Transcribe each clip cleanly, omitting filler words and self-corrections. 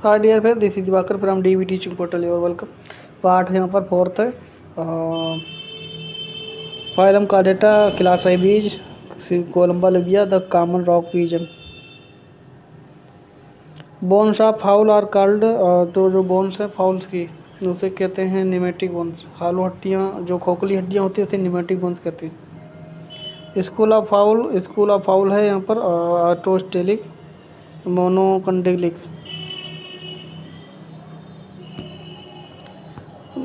हाँ dear friend, this is Diwakar from DV teaching portal. Your welcome. Part यहाँ पर fourth है। Phylum Chordata, class Aves, Columba livia, the common rock pigeon. Bones of fowl are called, तो जो bones है fowls की उसे कहते हैं निमेटिक बोन्स। हालू हड्डियाँ, जो खोखली हड्डियाँ होती है उसे निमेटिक बोन्स कहते हैं। स्कूल ऑफ फाउल है यहाँ पर ऑटोस्टेलिक, मोनोकंडेलिक।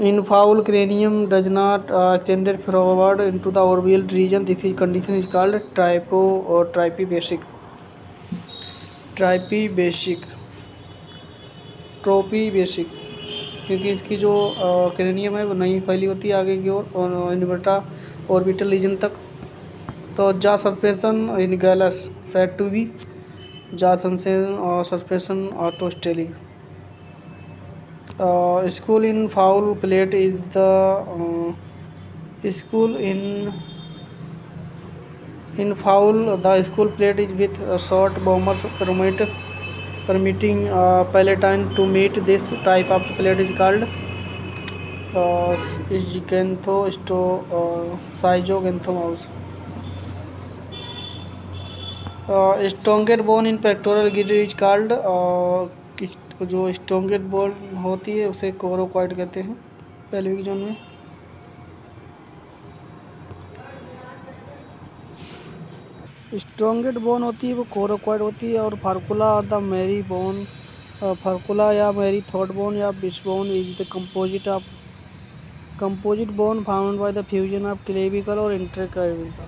In fowl, cranium does not extend forward into the orbital region. This condition is called trypo or trypibasic. Trypibasic, ट्रोपीबेसिक, क्योंकि इसकी जो क्रेनियम है वो नहीं फैली होती है आगे की ओर इनवर्टा ऑर्बिटल रीजन तक। तो jaw suspension in Gallus said to be jaw suspension autostylic. School in foul plate is the school in foul. The school plate is with a short bomber permitting palatine to meet. This type of plate is called Zyganthomouse. Strongest bone in pectoral girdle is called जो स्ट्रोंगेट bone होती है उसे coracoid कहते हैं pelvic zone में। स्ट्रोंगेट bone होती है वो कोरोकॉइड होती है। और फार्कुला और द मेरी बोन, फार्कुला या मेरी थर्ड बोन या wishbone is the composite bone found by the fusion of clavicle और interclavicle.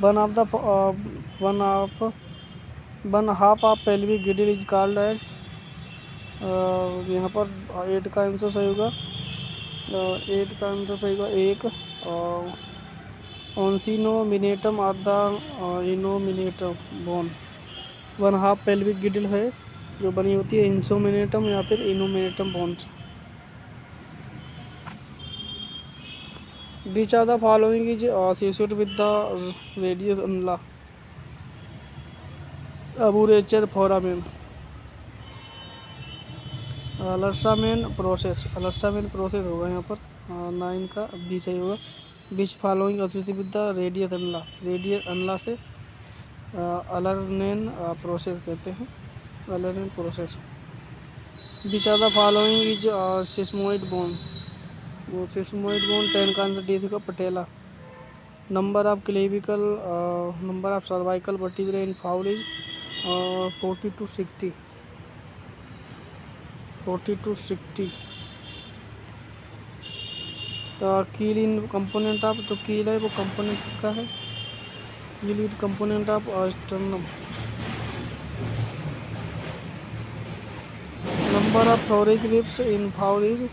One half of pelvic girdle is called as, यहाँ पर 8 का आंसर सही होगा। 8 का आंसर सही होगा 1। ऑनसिनोमिनेटम और the innominatum bone. One half pelvic girdle है जो बनी होती है इंसोमिनेटम या फिर innominatum bones. Which of the following is associated with the radius unla? Aburachar foramen, olecranon process होगा यहाँ पर 9 का बी सही होगा। Which following associated with the radius अनला से अलरनेन प्रोसेस कहते हैं, olecranon process. Which of the following is sesamoid bone, वो सिस्मोइड बोन 10 का आंसर डी होगा patella. Number of clavicle, number of cervical vertebrae in fowl is 40 to 60। कील इन component of, तो कील है वो कंपोनेंट का है, keel is component of sternum. Number of thoracic ribs in fowl is,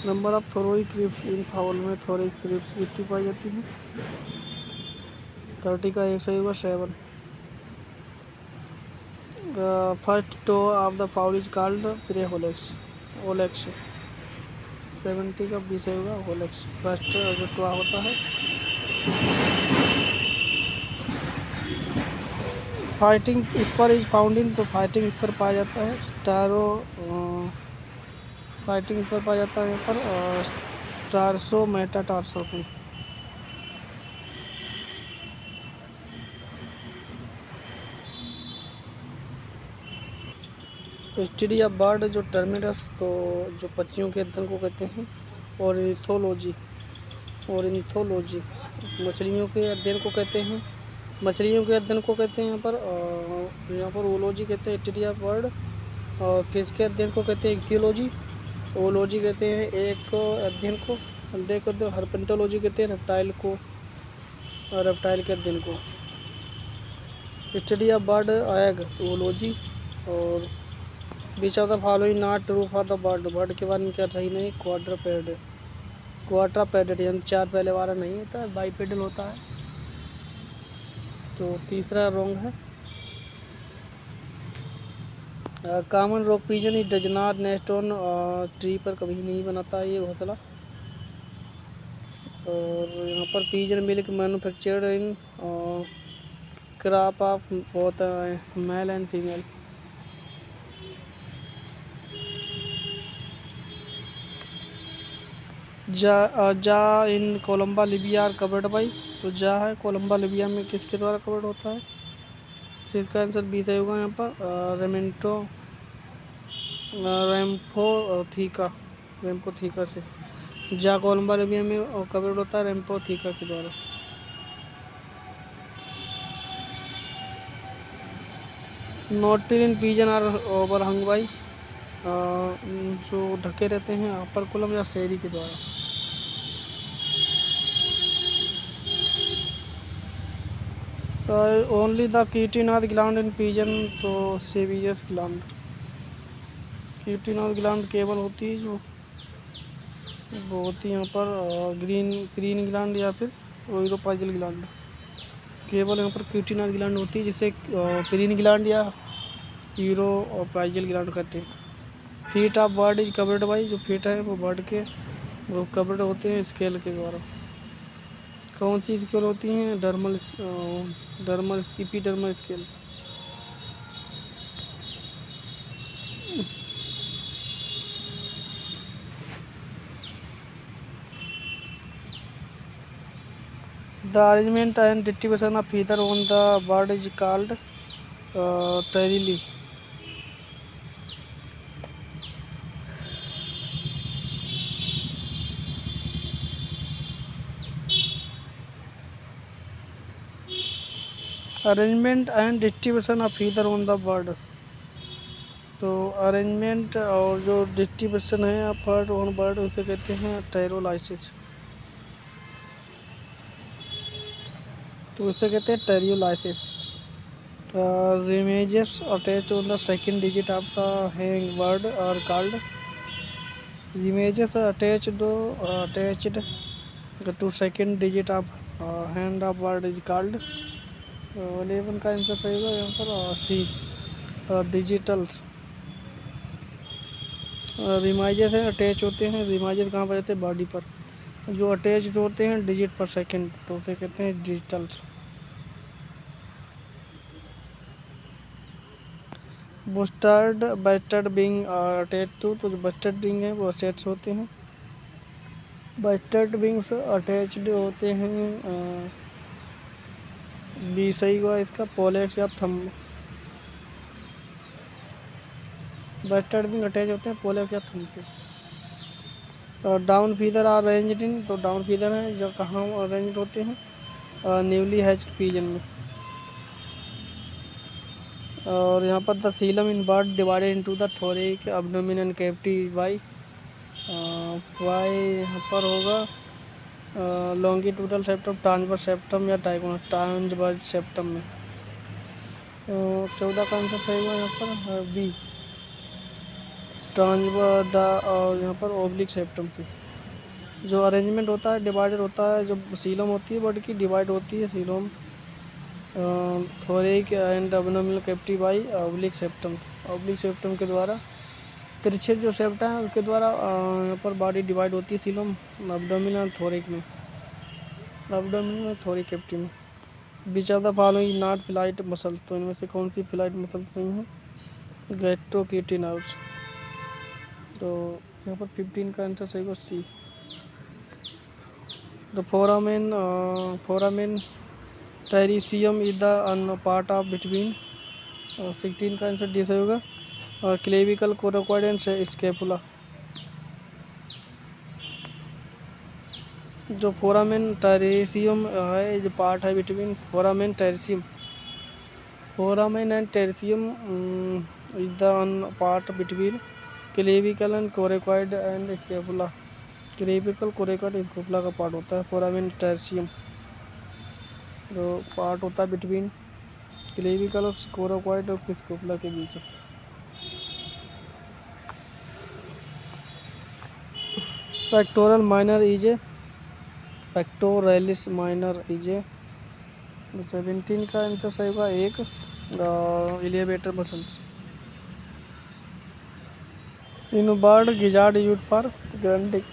number of thoracic ribs in fowl में thoracic ribs कितनी पाई जाती है? 30 का 1 सही होगा 7। First toe of the fowl is called prehallux, hallux. 70 का 20 होगा ओलेक्स, फर्स्ट जो टो होता है। Fighting spur is found in, तो फाइटिंग स्पर पाया जाता है फाइटिंग स्पर पाया जाता है यहाँ पर टार्सो मेटाटार्सो में। स्टडी ऑफ बर्ड जो टर्मिनस, तो जो पक्षियों के अध्ययन को कहते हैं। ऑर्निथोलॉजी मछलियों के अध्ययन को कहते हैं, यहाँ पर ओलॉजी कहते हैं स्टडी ऑफ बर्ड। और किसके अध्ययन को कहते हैं? इक्थियोलॉजी। ओलॉजी कहते हैं एक अध्ययन को, अंडे को। हर्पेंटोलॉजी कहते हैं रेप्टाइल को, रेप्टाइल के अध्ययन को। Study of bird egg, oology. और which of the following not true for the bird के बारे में क्या सही नहीं? क्वाड्रापेडेड यानी 4 पहले वाला नहीं होता है, बाइपेडल होता है, तो तीसरा रॉन्ग है। Common rock pigeon is does not nest on tree, पर कभी नहीं बनाता ये घोंसला। और यहाँ पर pigeon milk manufactured in crop of both male and female. जा in Columba livia are covered by, तो जा है कोलंबा लिबिया में किसके द्वारा कवर्ड होता है? तो इसका आंसर बी सही होगा यहाँ पर रेम्पोथीका से। जा कोलंबा लिबिया में कवर्ड होता है रेम्पोथीका के द्वारा। नोटिलिन पीजन आर ओवरहंग बाई, जो ढके रहते हैं अपर कुलम या शेरी के द्वारा। Only the cutaneous gland in pigeon, तो सेवियस ग्लैंड। कीटीनाथ ग्लैंड केवल होती है जो वो होती है यहाँ पर ग्रीन ग्लैंड या फिर यूरोपाइजल ग्लैंड। केवल यहाँ पर कीटीनाथ ग्लैंड होती है जिसे ग्रीन ग्लैंड या यूरोपाइजल ग्लैंड कहते हैं। Feet of bird is covered by, जो फीट है वो बर्ड के वो कवर्ड होते हैं स्केल के द्वारा। कौन सी स्केल होती हैं? Dermal epidermal scales. The arrangement and distribution of feather on the bird is called pterylae. Arrangement and distribution of feather on the bird, तो अरेंजमेंट और जो डिस्ट्रीब्यूशन है फीदर ऑन बर्ड उसे कहते हैं टेरोलाइसिस। तो इसे कहते हैं टेरियोलाइसिस। Images attached on the second digit of the hang word are called. Images attached to second digit of hand of word is called. 11 का आंसर सही होगा यहाँ पर सी, डिजिटल्स। रिमाइजर है अटैच होते हैं, रिमाइजर कहाँ पर रहते हैं? बॉडी पर। जो अटैच्ड होते हैं डिजिट पर सेकंड, तो उसे कहते हैं digitals. Bustard being attach to, तो जो बस्टर्ड बिंग है वो अटैच होते हैं। बस्टर्ड बिंग्स अटैच्ड होते हैं, बी सही हुआ इसका, पोलेक्स या थंब। बस्टर्ड बिंग अटैच होते हैं पोलेक्स या थंब से। Down feather are arranged in, तो डाउन फीदर हैं जो कहाँ अरेंज होते हैं? न्यूली हैच्ड पीजन में। और यहाँ पर the coelom in bird divided into the thoracic abdomen and cavity by, यहाँ पर होगा लॉन्गिट्यूडल सेप्टम, ट्रांसवर्स सेप्टम या ट्रांसवर्स सेप्टम में। 14 का आंसर सही हुआ यहाँ पर बी, ट्रांसवर्स और यहाँ पर ओब्लिक सेप्टम से। जो अरेंजमेंट होता है डिवाइडेड होता है, जो सीलम होती है बर्ड की डिवाइड होती है सीलम थोरिक and abdominal cavity by oblique septum. Oblique septum के द्वारा तिरछे जो सेप्टा है उसके द्वारा यहाँ पर बॉडी डिवाइड होती है सीलम एब्डोमिनल थोरिक में, एब्डोमिनल थोरिक कैविटी में। Which of the following not flight muscle, तो इनमें से कौन सी फ्लाइट मसल्स नहीं है? गैस्ट्रोकिटिनर्व्स। तो यहाँ पर 15 का आंसर सही होगा C. The foramen triosseum is the part of between, 16 का आंसर डी सही होगा, और क्लेविकल कोरोकॉइड एंड स्कैपुला। जो फोरामेन टेरिसियम है जो पार्ट है between foramen triosseum, foramen and triosseum is the part between clavicle and coracoid and scapula. Clavicle coracoid scapula का part होता है फोरामेन टेरिसियम, जो पार्ट होता है बिटवीन क्लेविकल और कोरोकॉइड और स्कैपुला के बीच। Pectoral minor is A, pectoralis minor is a, 17 का आंसर सही होगा एक, elevator muscles. In bird gizzard use for grinding,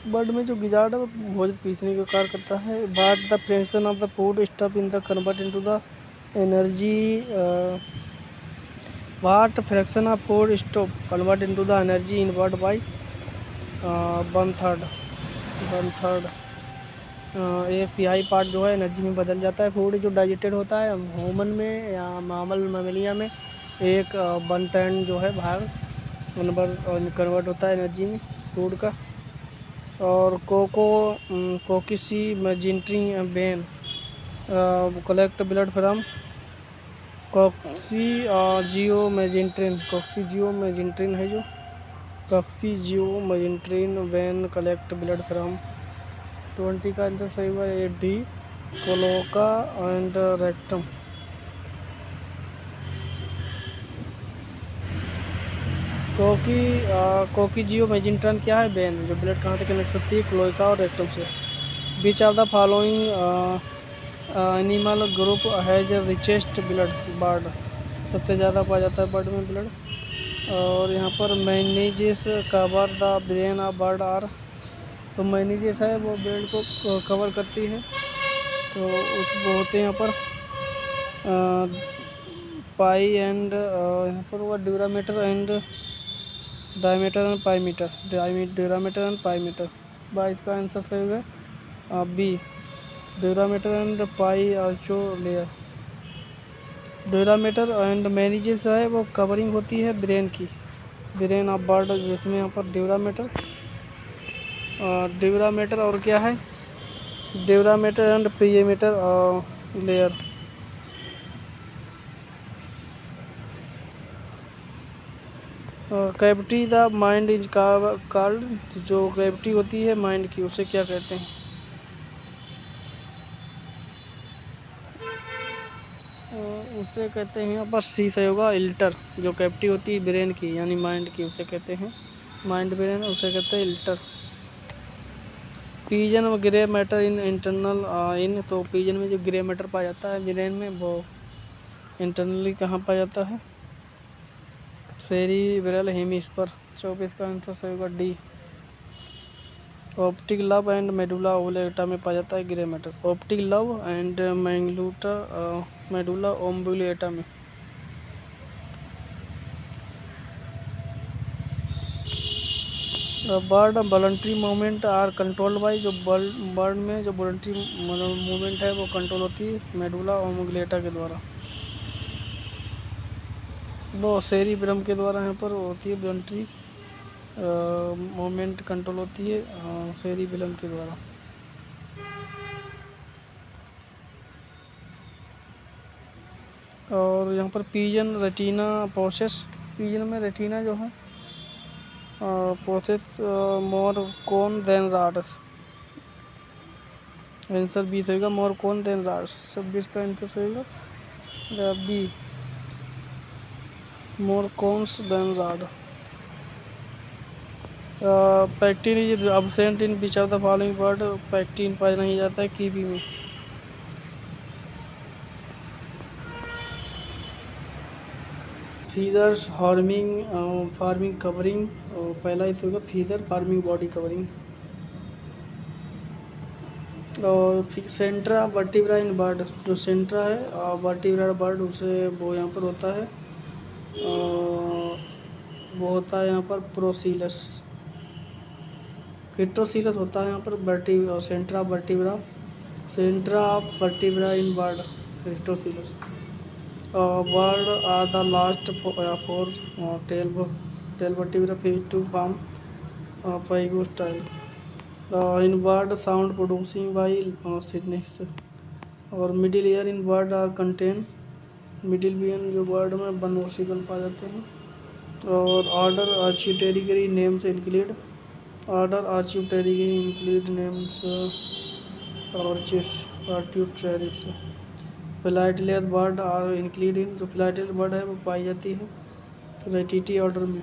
bird में जो गिजार्ड है वो भोजन पीसने का कार्य करता है। What the fraction of the food stuff in the convert into the energy what fraction of food stuff convert into the energy in bird by 1/3 1/3 एक तिहाई पार्ट जो है एनर्जी में बदल जाता है। फूड जो डाइजेटेड होता है ह्यूमन में या मामल ममेलिया में एक 1/3 जो है भाग कन्वर्ट होता है एनर्जी में फूड का। और कोकिसी मैजिंट्री बेन कलेक्ट ब्लड फ्रॉम कॉक्सीजियोमेजिंट्रिन है जो कॉक्सीजियोमेजिंट्रिन वेन कलेक्ट ब्लड फ्रॉम 20 का आंसर सही हुआ ए डी कोलोका एंड रेक्टम। कोकीजियोमेजिंट्रिन क्या है? वेन जो ब्लड कहाँ से कनेक्ट होती है क्लोएका और रेक्टम से। Which of the following animal group has richest blood bird सबसे ज़्यादा पाया जाता है बर्ड में ब्लड। और यहाँ पर meninges cover the brain of bird are तो मैनेजेस है वो ब्रेन को कवर करती है तो वो होते हैं यहाँ पर पाई एंड यहाँ पर हुआ dura mater and diameter and pia mater dura mater and pia mater. 22 का आंसर सही होगा B dura mater and pia also layer. Dura mater and meninges है वो कवरिंग होती है ब्रेन की ब्रेन ऑफ बर्ड जिसमें यहाँ पर ड्यूरामीटर और क्या है dura mater and pia mater layer. Cavity the mind is called जो कैविटी होती है माइंड की उसे क्या कहते हैं? उसे कहते हैं यहाँ पर सी सही होगा इल्टर। जो कैविटी होती है ब्रेन की यानी माइंड की उसे कहते हैं माइंड ब्रेन उसे कहते हैं इल्टर। पीजन और grey matter in internal in तो पीजन में जो ग्रे मैटर पाया जाता है ब्रेन में वो इंटरनली कहाँ पाया जाता है? Cerebral hemisphere. 24 का आंसर सही होगा D. Optic lobe and medulla oblongata में पाया जाता है grey matter. Optic lobe and medulla oblongata में। Bird voluntary movement are controlled by जो बर्ड में जो वॉलंटरी मूवमेंट है वो कंट्रोल होती है मेडुला ओब्लेटा के द्वारा वो सेरिब्रम के द्वारा यहाँ पर होती है वॉलंटरी मूवमेंट कंट्रोल होती है सेरिब्रम के द्वारा। और यहाँ पर पीजन रेटिना प्रोसेस पीजन में रेटिना जो है प्रोसेस मोर कोन देन राड्स। आंसर बी सही होगा मोर कोन देन राड्स। 26 का आंसर सही होगा B more cones than rod. Pecten is absent in which of the following bird pecten पाया नहीं जाता है कीवी में। फीदर्स फार्मिंग कवरिंग पहला इस होगा फीदर फार्मिंग बॉडी कवरिंग। और सेंट्रा वर्टिब्रा इन बर्ड जो सेंट्रा है वर्टिब्रा बर्ड उसे वो यहाँ पर होता है वो होता है यहाँ पर प्रोसीलस हिट्रोसीलस होता है यहाँ पर centra vertebra in bird heterocoelous. Bird are the last four tail vertebrae fish to form pygostyle. In bird sound producing by syrinx और middle ear in bird are contain middle बियन जो बर्ड में बनोसिकल पाए जाते हैं। और order Archaeopterygiformes names include names Archaeopteryx. Flightless bird are include in जो फ्लाइटलेस बर्ड है वो पाई जाती है रेटिटी ऑर्डर में।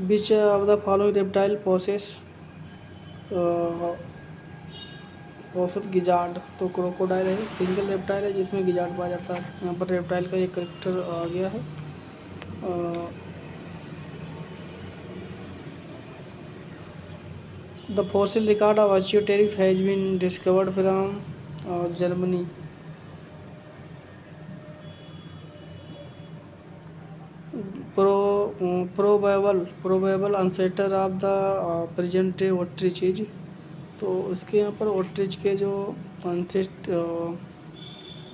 Which of the following reptile possess possess gizzard. तो क्रोकोडाइल है, सिंगल रेप्टाइल है जिसमें गिजार्ड पाया जाता है। यहाँ पर रेप्टाइल का एक करेक्टर आ गया है। The fossil record of Archaeopteryx has been discovered from Germany. Probable ancestor of the present day ostrich is. तो इसके यहाँ पर ओट्रिच के जो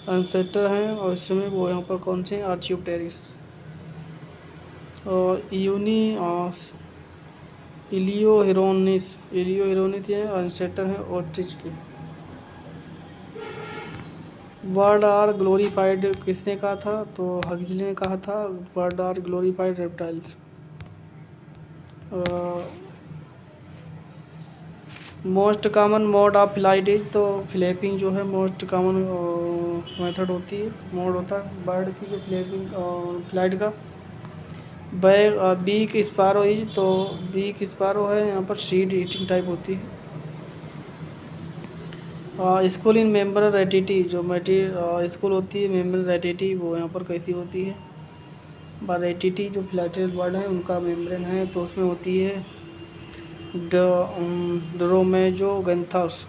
ancestor हैं और इस समय वो यहाँ पर कौन से हैं, आर्चियोप्टेरिस। यूनी इलियो हेरोनिस ये ancestor हैं ओट्रिच की। वर्ड आर ग्लोरीफाइड किसने कहा था, तो हक्सली ने कहा था birds are glorified reptiles. Most common mode of flight is. तो फ्लैपिंग जो है मोस्ट कॉमन मेथड होती है, मोड होता है बर्ड की जो फ्लैपिंग फ्लाइट का। Beak sparrow is. तो बीक स्पारो है यहाँ पर सीड ईटिंग टाइप होती है। स्कूल इन मेम्बर रेटिटी जो स्कूल होती है मेम्बर रेटिटी वो यहाँ पर कैसी होती है, रेटिटी जो फ्लैटेड बर्ड है उनका मेम्ब्रेन है तो उसमें होती है dromaeognathous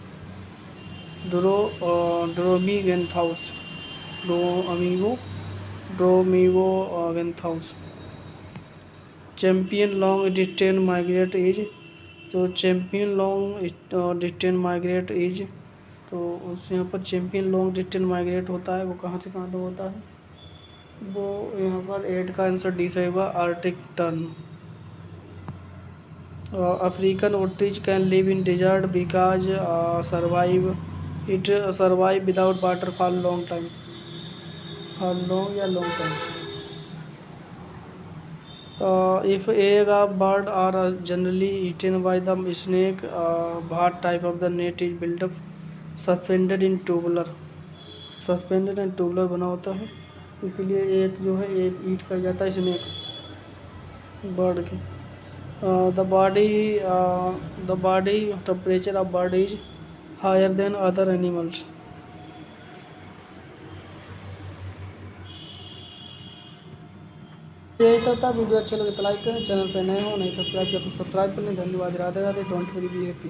dromaeognathous dromaeognathous. Champion long distance migrate is. तो champion long distance migrate is. तो उस यहाँ पर चैम्पियन लॉन्ग डिस्टेंस माइग्रेट होता है वो कहाँ से कहाँ तक होता है, वो यहाँ पर 8 का आंसर डी से होगा, Arctic tern. African ostrich can live in desert because survive without water for long time, for long या long time. If egg of bird are generally eaten by the snake, what type of the net is built up, suspended in tubular बना होता है, इसीलिए एक जो है एक ईट कर जाता है स्नेक बर्ड की। The body temperature of bird is higher than other animals. यही तो था। वीडियो अच्छे लगे तो लाइक करें, चैनल पे नए हो नहीं सब्सक्राइब किया तो सब्सक्राइब करें। धन्यवाद। Radhe Radhe. Don't very be happy.